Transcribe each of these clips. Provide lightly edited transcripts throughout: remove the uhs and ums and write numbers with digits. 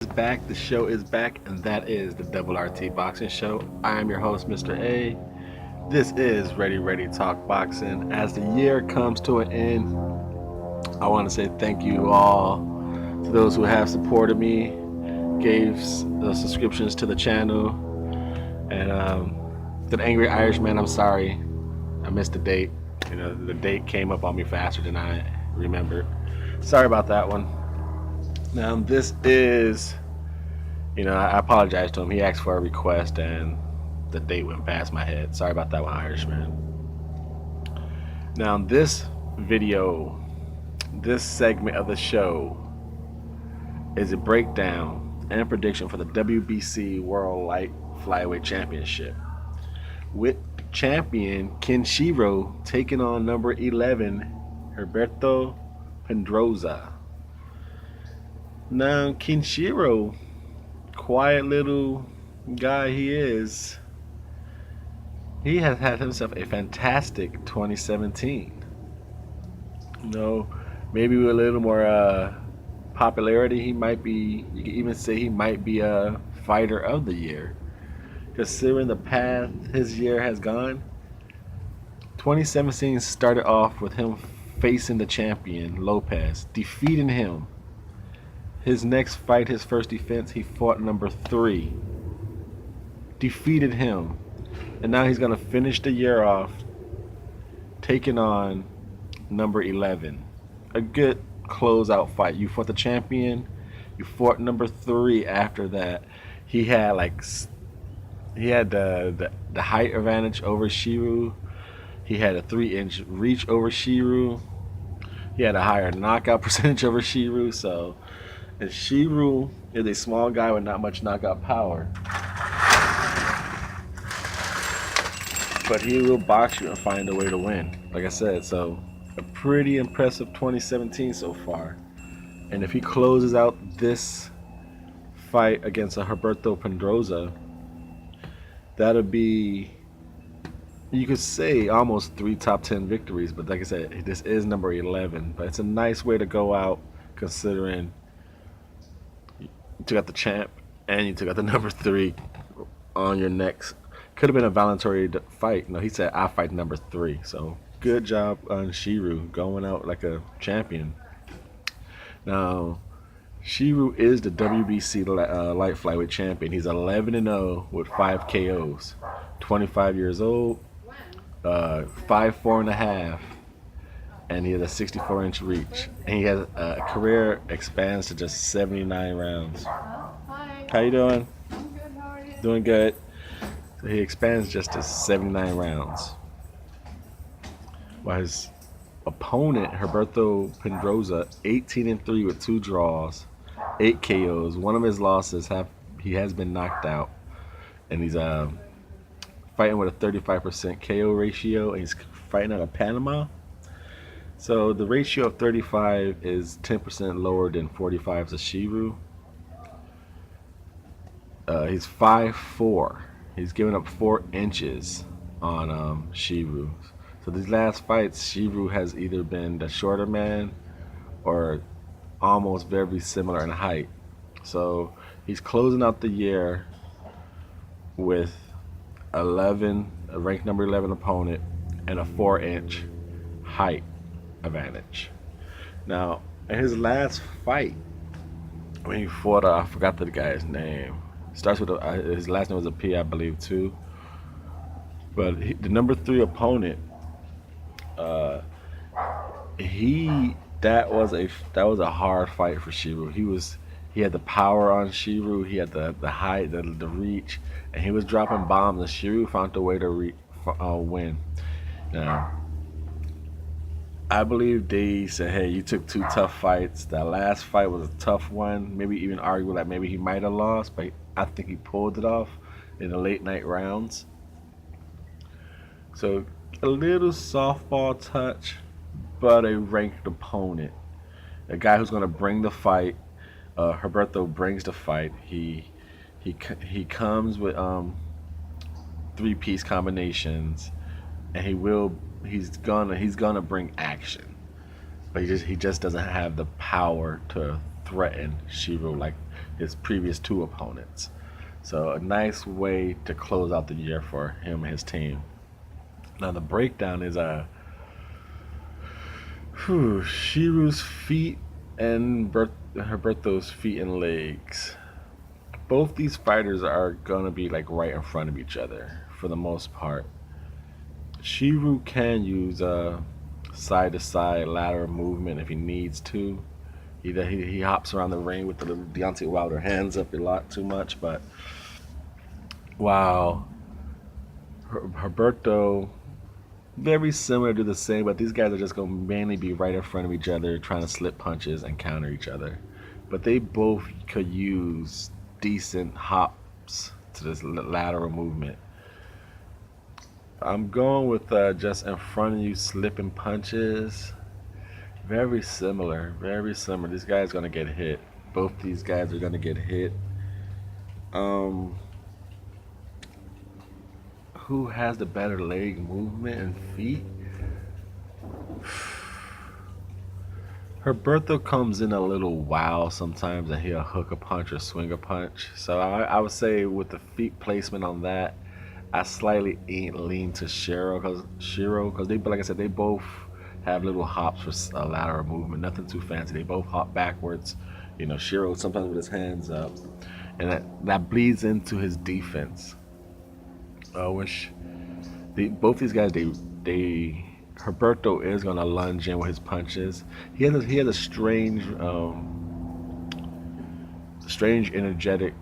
Back. The show is back, and that is the Double RT Boxing Show. I am your host, Mr. A. This is Ready Talk Boxing. As the year comes to an end, I want to say thank you all to those who have supported me, gave the subscriptions to the channel, and to the Angry Irishman, I'm sorry, I missed the date. The date came up on me faster than I remembered. Sorry about that one. Now, this is I apologize to him. He asked for a request and the date went past my head. Sorry about that one, Irishman. Now, this video, this segment of the show is a breakdown and prediction for the WBC World Light Flyweight Championship, with champion Shiro taking on number 11, Gilberto Pedoroza. Now, Shiro, quiet little guy he is, he has had himself a fantastic 2017. Maybe with a little more popularity, he might be, you could even say he might be a fighter of the year. Considering the path his year has gone, 2017 started off with him facing the champion, Lopez, defeating him. His next fight, his first defense, he fought number 3. Defeated him. And now he's going to finish the year off taking on number 11. A good closeout fight. You fought the champion. You fought number 3 after that. He had the height advantage over Shiro. He had a 3-inch reach over Shiro. He had a higher knockout percentage over Shiro. And Shiro is a small guy with not much knockout power, but he will box you and find a way to win. Like I said, so a pretty impressive 2017 so far. And if he closes out this fight against a Gilberto Pedoroza, that'll be, you could say, almost 3 top 10 victories. But like I said, this is number 11. But it's a nice way to go out, considering you took out the champ and you took out the number 3 on your next. Could have been a voluntary fight. No, he said, I fight number 3. So good job on Shiro going out like a champion. Now, Shiro is the WBC light flyweight champion. He's 11-0 with 5 KOs. 25 years old, 5'4.5", and he has a 64-inch reach. And he has career expands to just 79 rounds. Hi. How you doing? I'm good. How are you? Doing good. So he expands just to 79 rounds. While his opponent, Gilberto Pedoroza, 18-3 with 2 draws, 8 KOs. One of his losses he has been knocked out, and he's fighting with a 35% KO ratio, and he's fighting out of Panama. So the ratio of 35 is 10% lower than 45's of Shiro. He's 5'4". He's given up 4 inches on Shiro. So these last fights, Shiro has either been the shorter man or almost very similar in height. So he's closing out the year with a ranked number 11 opponent and a 4-inch height advantage. Now, in his last fight, when he fought, I forgot the guy's name. Starts with his last name was a P, I believe, too. But the number 3 opponent, that was a hard fight for Shiro. He had the power on Shiro. He had the height, the reach, and he was dropping bombs. And Shiro found a way to win. Now, I believe they said, hey, you took 2 tough fights. That last fight was a tough one. Maybe even argue that maybe he might have lost, but I think he pulled it off in the late night rounds. So a little softball touch, but a ranked opponent. A guy who's going to bring the fight. Gilberto brings the fight. He comes with 3-piece combinations, and he's gonna bring action, but he just doesn't have the power to threaten Shiro like his previous two opponents. So a nice way to close out the year for him and his team. Now the breakdown is Shiru's feet and Herberto's feet and legs. Both these fighters are gonna be like right in front of each other for the most part. Shiro can use side to side lateral movement if he needs to. He hops around the ring with the little Deontay Wilder hands up a lot too much, but wow, Herberto very similar to the same, but these guys are just gonna mainly be right in front of each other, trying to slip punches and counter each other. But they both could use decent hops to this lateral movement. I'm going with just in front of you slipping punches. Very similar, very similar. This guy's gonna get hit. Both these guys are gonna get hit. Um, who has the better leg movement and feet? Herberto comes in a little wild sometimes, and he'll hook a punch or swing a punch. So I would say with the feet placement on that, I slightly lean to Shiro because they, like I said, they both have little hops for lateral movement. Nothing too fancy. They both hop backwards. You know, Shiro sometimes with his hands up, and that bleeds into his defense. Which both these guys they Herberto is gonna lunge in with his punches. He has a strange energetic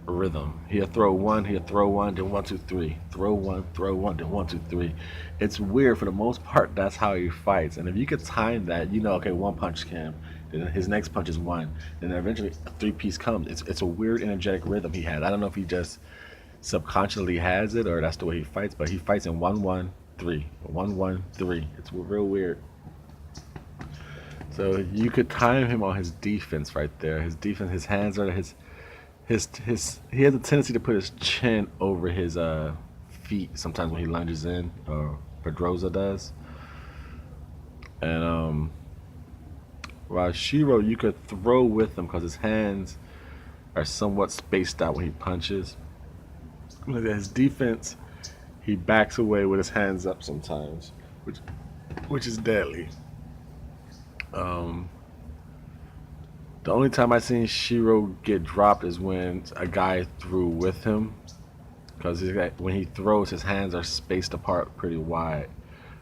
rhythm. He'll throw one, then one, two, three. Throw one, then one, two, three. It's weird for the most part. That's how he fights. And if you could time that, you know, okay, one punch came, then his next punch is one, then eventually a three-piece comes. It's a weird energetic rhythm he has. I don't know if he just subconsciously has it or that's the way he fights, but he fights in 1-1-3, 1-1-3. It's real weird. So you could time him on his defense right there. His defense, his hands are his he has a tendency to put his chin over his feet sometimes when he lunges in, or Pedoroza does. And while Shiro, you could throw with him because his hands are somewhat spaced out when he punches. Look at his defense. He backs away with his hands up sometimes, which is deadly. Um, the only time I've seen Shiro get dropped is when a guy threw with him, because when he throws, his hands are spaced apart pretty wide.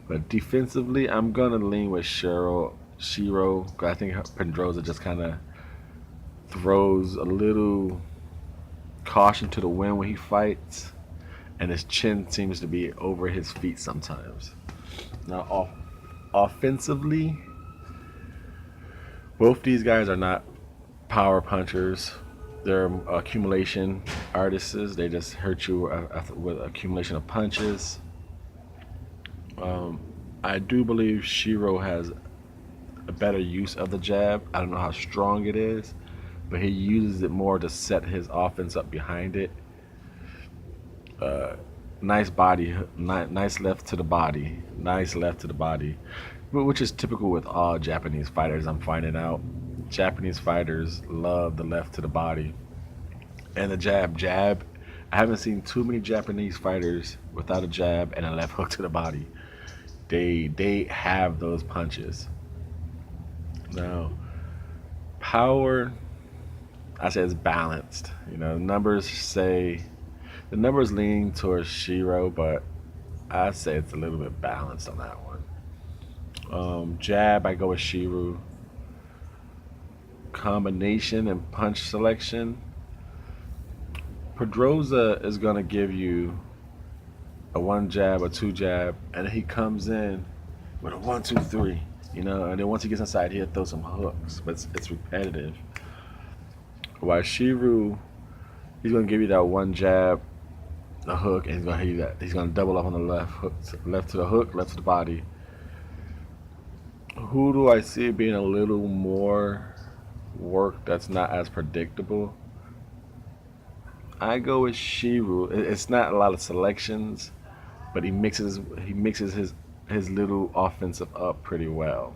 But defensively, I'm gonna lean with Shiro, 'cause I think Pedroza just kind of throws a little caution to the wind when he fights, and his chin seems to be over his feet sometimes. Now, offensively, both these guys are not power punchers. They're accumulation artists. They just hurt you with accumulation of punches. Um, I do believe Shiro has a better use of the jab. I don't know how strong it is, but he uses it more to set his offense up behind it. Uh, nice body, nice left to the body, nice left to the body, which is typical with all Japanese fighters. I'm finding out Japanese fighters love the left to the body and the jab. I haven't seen too many Japanese fighters without a jab and a left hook to the body. They have those punches. Now, power, I say it's balanced. You know, the numbers lean towards Shiro, but I say it's a little bit balanced on that one. Jab, I go with Shiro. Combination and punch selection, Pedroza is gonna give you a one jab, a two jab, and he comes in with a 1-2-3. You know, and then once he gets inside, he'll throw some hooks, but it's repetitive. While Shiro, he's gonna give you that one jab, a hook, and he's gonna hit you that. He's gonna double up on the left hook, left to the hook, left to the body. Who do I see being a little more work that's not as predictable? I go with Shiro. It's not a lot of selections, but he mixes his little offensive up pretty well.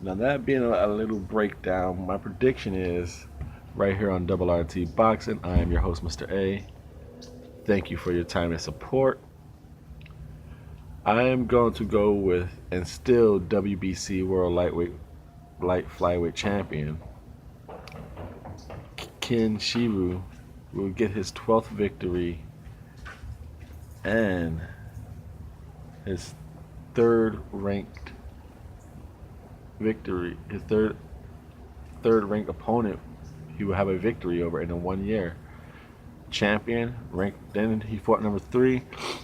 Now that being a little breakdown, my prediction is right here on RT Boxing. I am your host, Mr. A. Thank you for your time and support. I am going to go with and still WBC World Light Flyweight Champion Shiro will get his 12th victory and his third ranked victory. His third ranked opponent he will have a victory over in 1 year. Champion ranked. Then he fought number 3.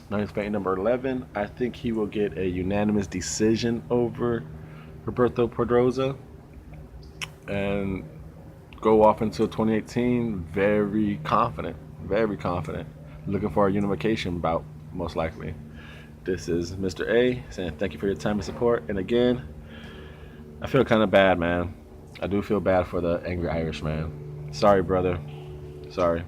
Now he's fighting number 11. I think he will get a unanimous decision over Gilberto Pedoroza and go off into 2018 very confident. Very confident. Looking for a unification bout, most likely. This is Mr. A saying thank you for your time and support. And again, I feel kind of bad, man. I do feel bad for the angry Irishman. Sorry, brother. Sorry.